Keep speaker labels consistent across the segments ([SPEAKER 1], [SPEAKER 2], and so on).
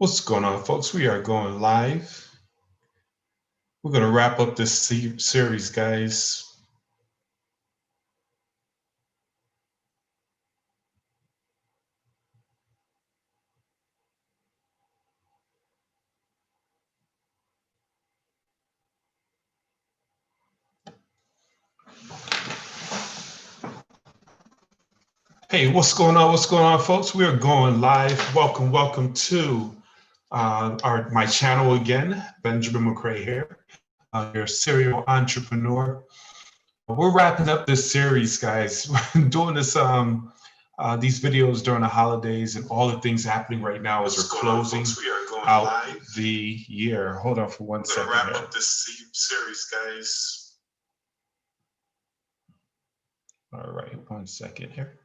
[SPEAKER 1] What's going on, folks? We are going live. We're going to wrap up this series, guys. Hey, what's going on? What's going on, folks? We are going live. Welcome to my channel again. Benjamin McCrae here, your serial entrepreneur. We're wrapping up this series, guys. We're doing this these videos during the holidays and all the things happening right now as we're closing out the year. Hold on for 1 second. Wrap up this series, guys. All right, 1 second here.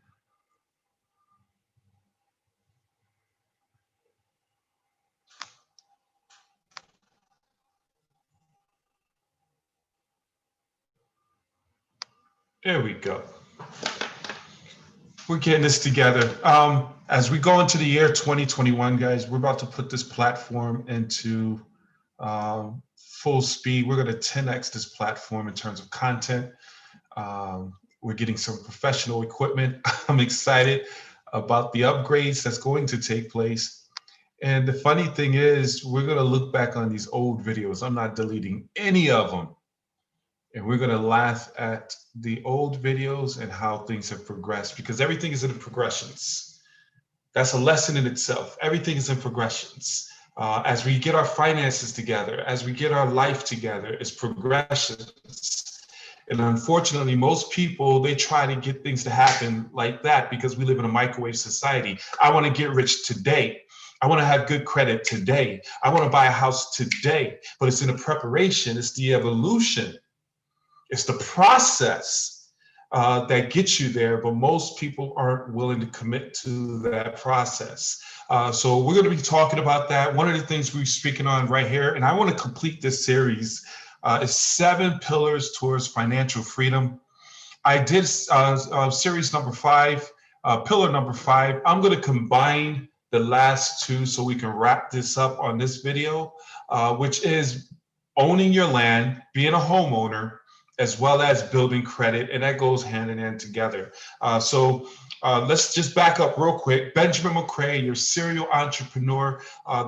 [SPEAKER 1] There we go. We're getting this together. As we go into the year 2021, guys, we're about to put this platform into full speed. We're going to 10x this platform in terms of content. We're getting some professional equipment. I'm excited about the upgrades that's going to take place. And the funny thing is, we're going to look back on these old videos. I'm not deleting any of them. And we're going to laugh at the old videos and how things have progressed, because everything is in progressions. That's a lesson in itself. Everything is in progressions. As we get our finances together, as we get our life together, it's progressions. And unfortunately, most people, they try to get things to happen like that because we live in a microwave society. I want to get rich today. I want to have good credit today. I want to buy a house today. But it's in the preparation. It's the evolution. It's the process that gets you there, but most people aren't willing to commit to that process. So we're going to be talking about that. One of the things we're speaking on right here, and I want to complete this series, is 7 pillars towards financial freedom. I did series number 5, pillar number 5. I'm going to combine the last 2 so we can wrap this up on this video, which is owning your land, being a homeowner, as well as building credit, and that goes hand in hand together. So let's just back up real quick. Benjamin McCrae, your serial entrepreneur.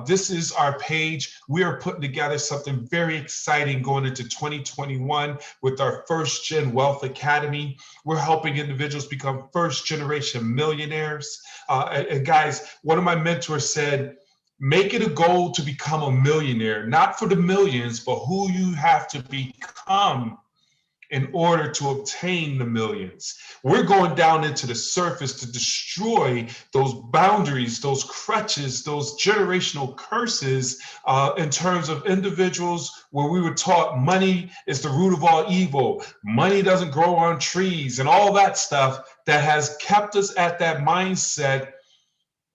[SPEAKER 1] This is our page. We are putting together something very exciting going into 2021 with our FirstGen Wealth Academy. We're helping individuals become first-generation millionaires. And guys, one of my mentors said, make it a goal to become a millionaire, not for the millions, but who you have to become in order to obtain the millions. We're going down into the surface to destroy those boundaries, those crutches, those generational curses in terms of individuals where we were taught money is the root of all evil. Money doesn't grow on trees and all that stuff that has kept us at that mindset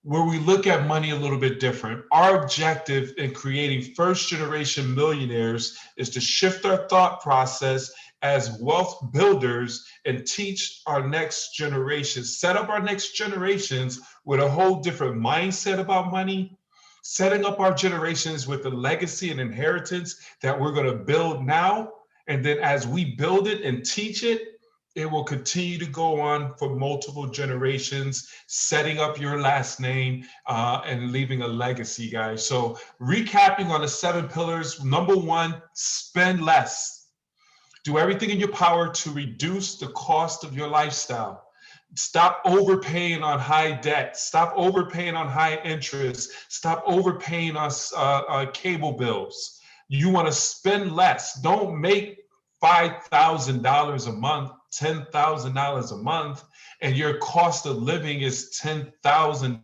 [SPEAKER 1] where we look at money a little bit different. Our objective in creating first-generation millionaires is to shift our thought process as wealth builders and teach our next generation, set up our next generations with a whole different mindset about money, setting up our generations with the legacy and inheritance that we're going to build now. And then as we build it and teach it, it will continue to go on for multiple generations, setting up your last name and leaving a legacy, guys. So recapping on the 7 pillars, number 1, spend less. Do everything in your power to reduce the cost of your lifestyle. Stop overpaying on high debt. Stop overpaying on high interest. Stop overpaying on cable bills. You want to spend less. Don't make $5,000 a month, $10,000 a month, and your cost of living is $10,000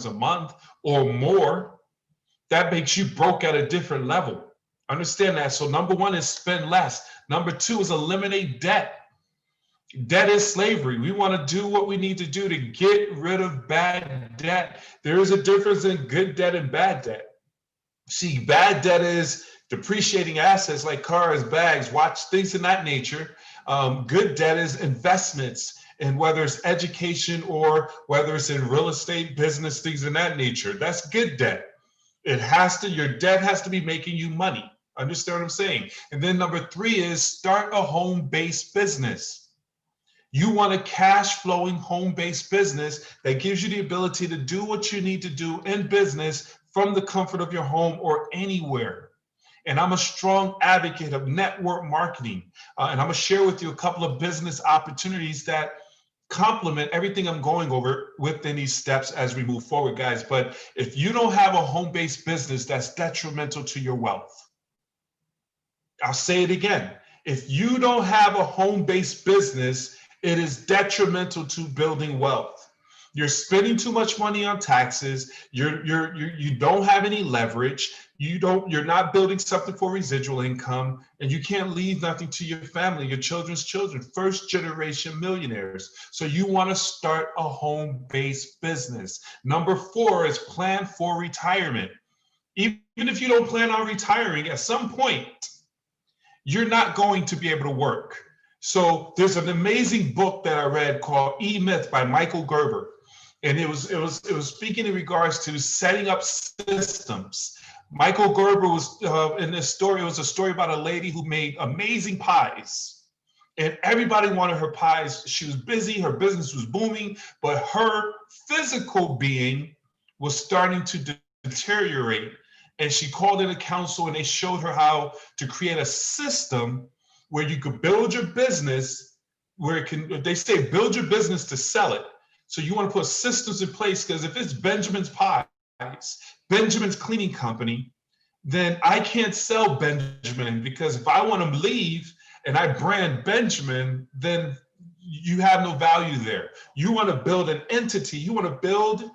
[SPEAKER 1] a month or more. That makes you broke at a different level. Understand that. So number 1 is spend less. Number 2 is eliminate debt. Debt is slavery. We want to do what we need to do to get rid of bad debt. There is a difference in good debt and bad debt. See, bad debt is depreciating assets like cars, bags, watch, things of that nature. Good debt is investments and whether it's education or whether it's in real estate, business, things of that nature. That's good debt. Your debt has to be making you money. Understand what I'm saying? And then number 3 is start a home-based business. You want a cash flowing home-based business that gives you the ability to do what you need to do in business from the comfort of your home or anywhere. And I'm a strong advocate of network marketing. And I'm gonna share with you a couple of business opportunities that complement everything I'm going over within these steps as we move forward, guys. But if you don't have a home-based business, that's detrimental to your wealth. I'll say it again. If you don't have a home-based business, it is detrimental to building wealth. You're spending too much money on taxes. You don't have any leverage. You're not building something for residual income, and you can't leave nothing to your family, your children's children, first generation millionaires. So you want to start a home-based business. Number 4 is plan for retirement. Even if you don't plan on retiring, at some point, you're not going to be able to work. So there's an amazing book that I read called E-Myth by Michael Gerber. And it was speaking in regards to setting up systems. Michael Gerber was in this story. It was a story about a lady who made amazing pies, and everybody wanted her pies. She was busy, her business was booming, but her physical being was starting to deteriorate. And she called in a council, and they showed her how to create a system where you could build your business, where it can, they say build your business to sell it. So you want to put systems in place, because if it's Benjamin's Pies, Benjamin's Cleaning Company, then I can't sell Benjamin, because if I want to leave and I brand Benjamin, then you have no value there. You want to build an entity. You want to build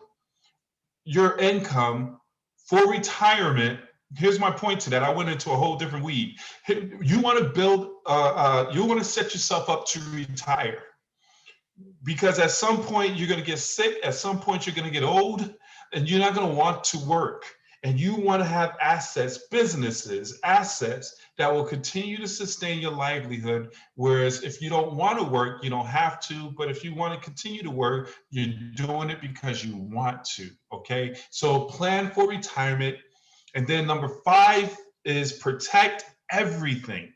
[SPEAKER 1] your income for retirement. Here's my point to that. I went into a whole different weed. You want to build, you want to set yourself up to retire, because at some point you're going to get sick. At some point you're going to get old, and you're not going to want to work. And you want to have assets, businesses, assets that will continue to sustain your livelihood. Whereas if you don't want to work, you don't have to. But if you want to continue to work, you're doing it because you want to. Okay. So plan for retirement. And then number 5 is protect everything.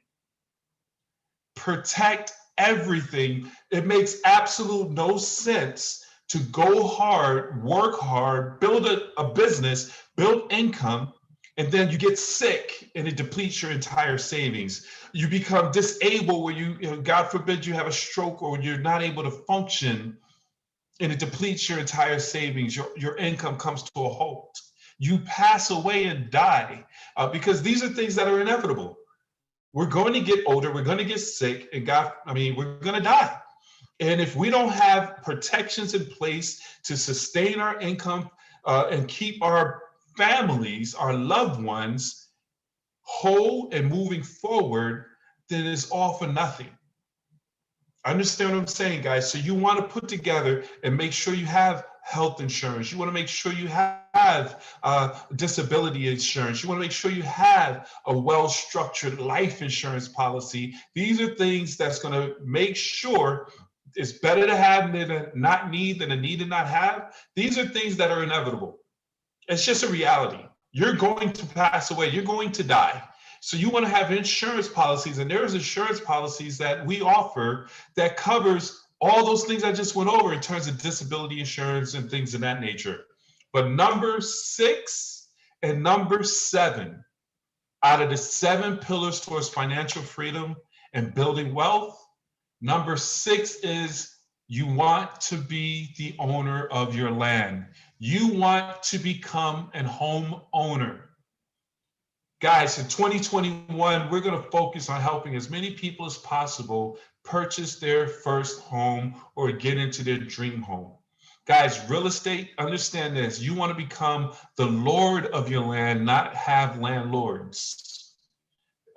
[SPEAKER 1] Protect everything. It makes absolute no sense to go hard, work hard, build a business, build income, and then you get sick and it depletes your entire savings. You become disabled where you know, God forbid you have a stroke, or you're not able to function, and it depletes your entire savings. Your income comes to a halt. You pass away and die, because these are things that are inevitable. We're going to get older, we're going to get sick, and we're going to die. And if we don't have protections in place to sustain our income and keep our families, our loved ones whole and moving forward, then it's all for nothing. Understand what I'm saying, guys? So you want to put together and make sure you have health insurance. You want to make sure you have disability insurance. You want to make sure you have a well-structured life insurance policy. These are things that's going to make sure it's better to have than to not need, than to need and not have. These are things that are inevitable. It's just a reality. You're going to pass away. You're going to die. So you want to have insurance policies, and there's insurance policies that we offer that covers all those things I just went over in terms of disability insurance and things of that nature. But number 6 and number 7 out of the 7 pillars towards financial freedom and building wealth, number 6 is you want to be the owner of your land. You want to become a home owner. Guys, in 2021, we're going to focus on helping as many people as possible purchase their first home or get into their dream home. Guys, real estate, understand this. You want to become the lord of your land, not have landlords.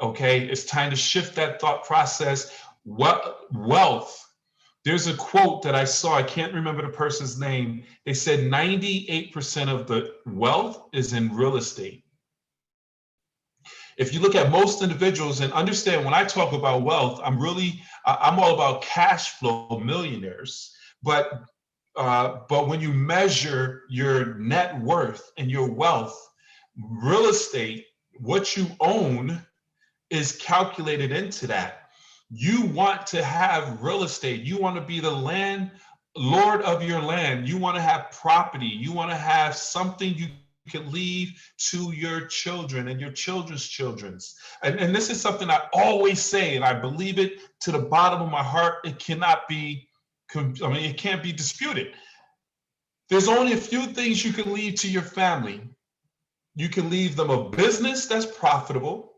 [SPEAKER 1] Okay, it's time to shift that thought process. What wealth? There's a quote that I saw, I can't remember the person's name. They said 98% of the wealth is in real estate. If you look at most individuals, and understand when I talk about wealth, I'm all about cash flow millionaires. But when you measure your net worth and your wealth, real estate, what you own, is calculated into that. You want to have real estate. You want to be the lord of your land. You want to have property. You want to have something you can leave to your children and your children's children's. And this is something I always say, and I believe it to the bottom of my heart. It cannot be, it can't be disputed. There's only a few things you can leave to your family. You can leave them a business that's profitable.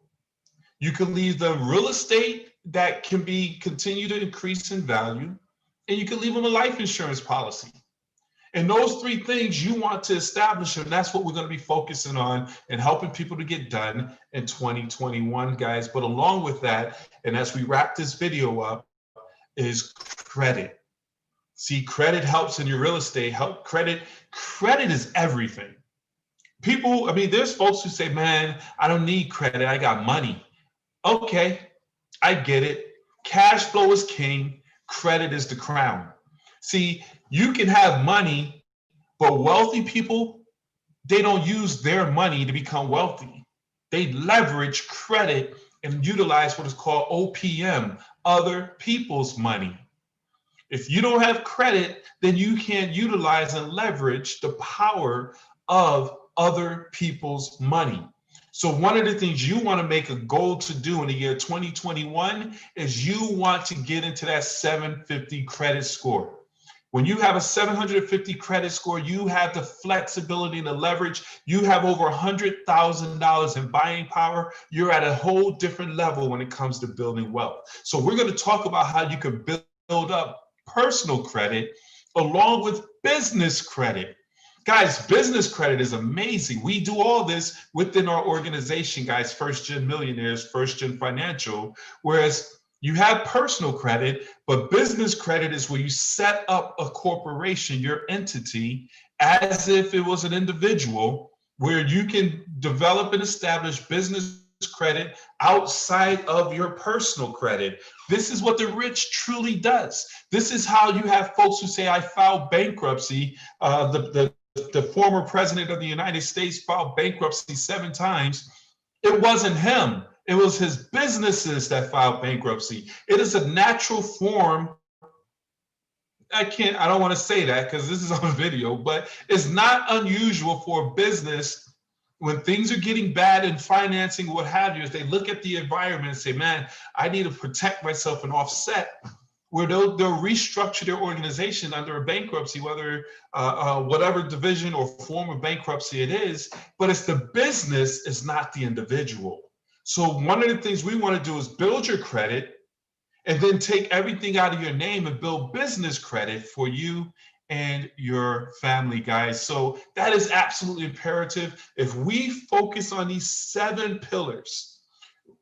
[SPEAKER 1] You can leave them real estate that can continue to increase in value, and you can leave them a life insurance policy. And those three things you want to establish, and that's what we're going to be focusing on and helping people to get done in 2021, guys. But along with that, and as we wrap this video up, is credit. See, credit helps in your real estate. Credit is everything. People, there's folks who say, man, I don't need credit, I got money. Okay, I get it. Cash flow is king, credit is the crown. See, you can have money, but wealthy people, they don't use their money to become wealthy. They leverage credit and utilize what is called OPM, other people's money. If you don't have credit, then you can't utilize and leverage the power of other people's money. So one of the things you want to make a goal to do in the year 2021 is you want to get into that 750 credit score. When you have a 750 credit score, you have the flexibility and the leverage. You have over $100,000 in buying power. You're at a whole different level when it comes to building wealth. So we're going to talk about how you can build up personal credit along with business credit. Guys, business credit is amazing. We do all this within our organization, guys, FirstGen Millionaires, FirstGen Financial, whereas you have personal credit, but business credit is where you set up a corporation, your entity, as if it was an individual, where you can develop and establish business credit outside of your personal credit. This is what the rich truly does. This is how you have folks who say, I filed bankruptcy. The former president of the United States filed bankruptcy 7 times. It wasn't him. It was his businesses that filed bankruptcy. It is a natural form. I don't want to say that because this is on video, but it's not unusual for a business when things are getting bad in financing, what have you, is they look at the environment and say, man, I need to protect myself and offset, where they'll restructure their organization under a bankruptcy, whether whatever division or form of bankruptcy it is, but it's the business, it's not the individual. So one of the things we want to do is build your credit and then take everything out of your name and build business credit for you and your family, guys. So that is absolutely imperative. If we focus on these 7 pillars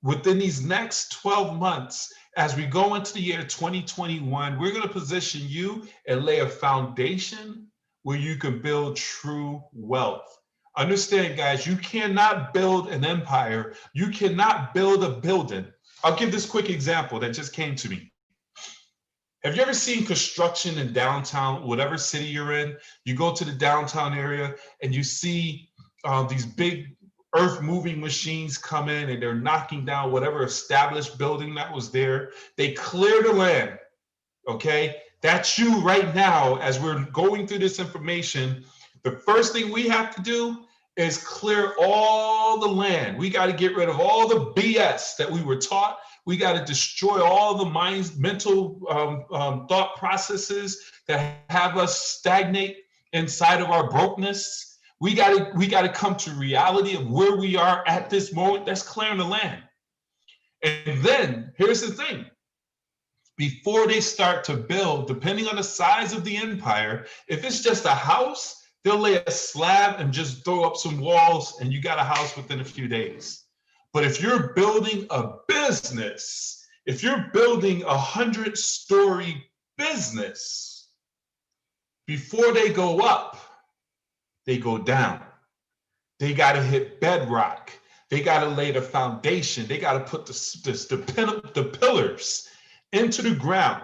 [SPEAKER 1] within these next 12 months, as we go into the year 2021, we're going to position you and lay a foundation where you can build true wealth. Understand, guys, you cannot build an empire. You cannot build a building. I'll give this quick example that just came to me. Have you ever seen construction in downtown, whatever city you're in? You go to the downtown area and you see these big earth moving machines come in and they're knocking down whatever established building that was there. They clear the land, okay? That's you right now. As we're going through this information, the first thing we have to do is clear all the land. We got to get rid of all the BS that we were taught. We got to destroy all the mental thought processes that have us stagnate inside of our brokenness. We got to come to reality of where we are at this moment. That's clearing the land. And then here's the thing. Before they start to build, depending on the size of the empire, if it's just a house, they'll lay a slab and just throw up some walls and you got a house within a few days. But if you're building a business, if you're building a 100-story business, before they go up, they go down. They got to hit bedrock. They got to lay the foundation. They got to put the pillars into the ground.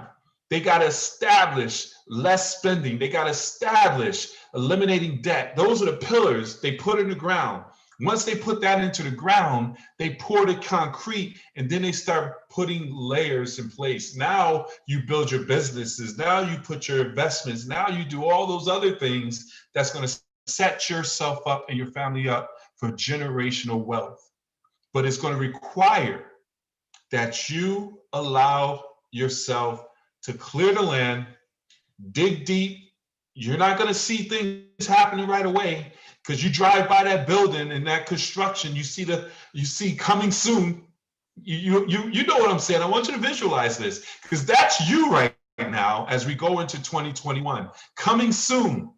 [SPEAKER 1] They got to establish less spending. They got to establish eliminating debt. Those are the pillars they put in the ground. Once they put that into the ground, they pour the concrete, and then they start putting layers in place. Now you build your businesses. Now you put your investments. Now you do all those other things that's going to set yourself up and your family up for generational wealth. But it's going to require that you allow yourself to clear the land, dig deep. You're not going to see things happening right away, because you drive by that building and that construction, you see coming soon. You know what I'm saying. I want you to visualize this, because that's you right now as we go into 2021. Coming soon.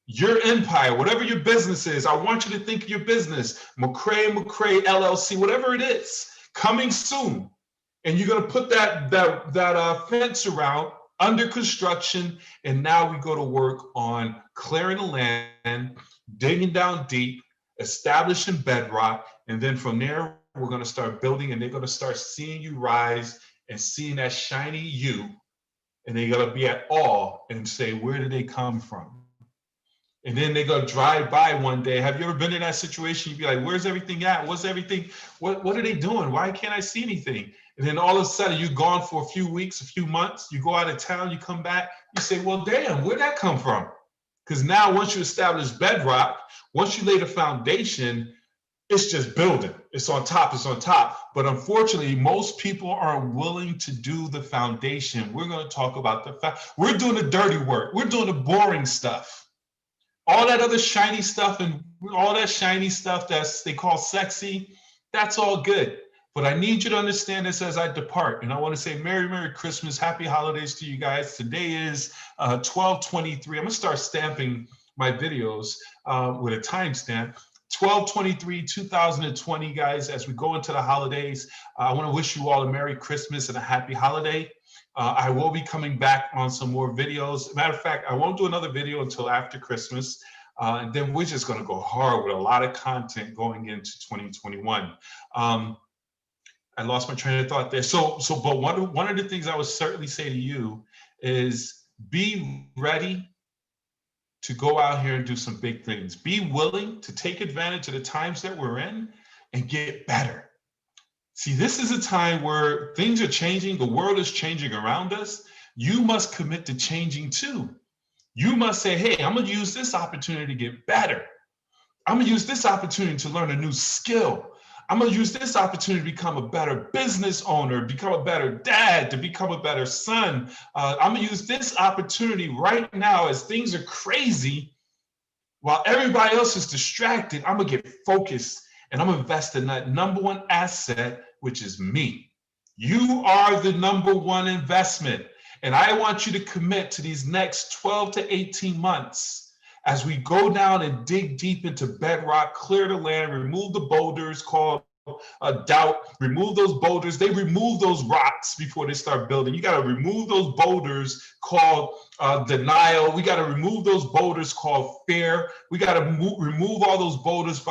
[SPEAKER 1] Your empire, whatever your business is, I want you to think of your business, McCray LLC, whatever it is, coming soon. And you're going to put that fence around, under construction, and now we go to work on clearing the land, digging down deep, establishing bedrock, and then from there we're going to start building, and they're going to start seeing you rise and seeing that shiny you, and they're going to be at awe and say, where did they come from? And then they're going to drive by one day. Have you ever been in that situation? You'd be like, where's everything at? What's everything? What are they doing? Why can't I see anything? And then all of a sudden you're gone for a few weeks, a few months, you go out of town, you come back, you say, well, damn, where'd that come from? Because now once you establish bedrock, once you lay the foundation, it's just building. It's on top, it's on top. But unfortunately, most people aren't willing to do the foundation. We're going to talk about the fact, we're doing the dirty work. We're doing the boring stuff. All that other shiny stuff and all that shiny stuff they call sexy, that's all good. But I need you to understand this as I depart. And I want to say Merry Christmas, Happy Holidays to you guys. Today is 12/23. I'm going to start stamping my videos with a timestamp. 12/23/2020, guys. As we go into the holidays, I want to wish you all a Merry Christmas and a Happy Holiday. I will be coming back on some more videos. Matter of fact, I won't do another video until after Christmas. And then we're just going to go hard with a lot of content going into 2021. I lost my train of thought there. But one of the things I would certainly say to you is be ready to go out here and do some big things. Be willing to take advantage of the times that we're in and get better. See, this is a time where things are changing. The world is changing around us. You must commit to changing too. You must say, hey, I'm going to use this opportunity to get better. I'm going to use this opportunity to learn a new skill. I'm going to use this opportunity to become a better business owner, become a better dad, to become a better son. I'm going to use this opportunity right now as things are crazy. While everybody else is distracted, I'm going to get focused and I'm going to invest in that number one asset, which is me. You are the number one investment. And I want you to commit to these next 12 to 18 months as we go down and dig deep into bedrock, clear the land, remove the boulders called doubt, remove those boulders. They remove those rocks before they start building. You got to remove those boulders called denial. We got to remove those boulders called fear. We got to remove all those boulders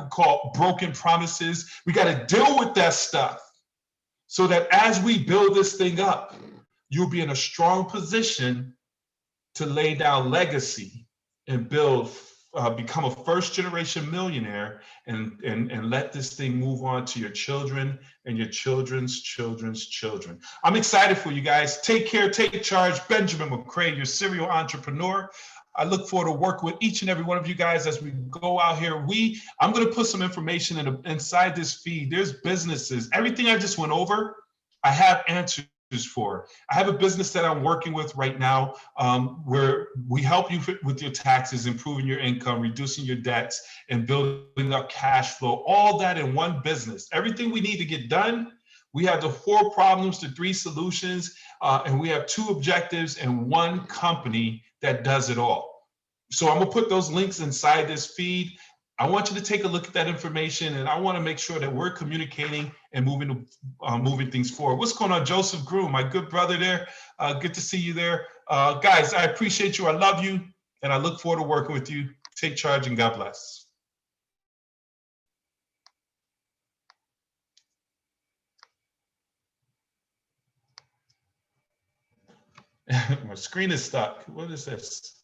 [SPEAKER 1] called broken promises. We got to deal with that stuff so that as we build this thing up, you'll be in a strong position to lay down legacy and become a first generation millionaire and let this thing move on to your children and your children's children's children. I'm excited for you guys. Take care, take charge. Benjamin McCray, your serial entrepreneur. I look forward to working with each and every one of you guys as we go out here. I'm going to put some information inside this feed. There's businesses. Everything I just went over, I have answers for. I have a business that I'm working with right now where we help you with your taxes, improving your income, reducing your debts, and building up cash flow. All that in one business. Everything we need to get done. We have the 4 problems, the 3 solutions, and we have 2 objectives and 1 company that does it all. So I'm gonna put those links inside this feed. I want you to take a look at that information, and I want to make sure that we're communicating and moving things forward. What's going on, Joseph Groom, my good brother there? Good to see you there. Guys, I appreciate you. I love you, and I look forward to working with you. Take charge, and God bless. My screen is stuck. What is this?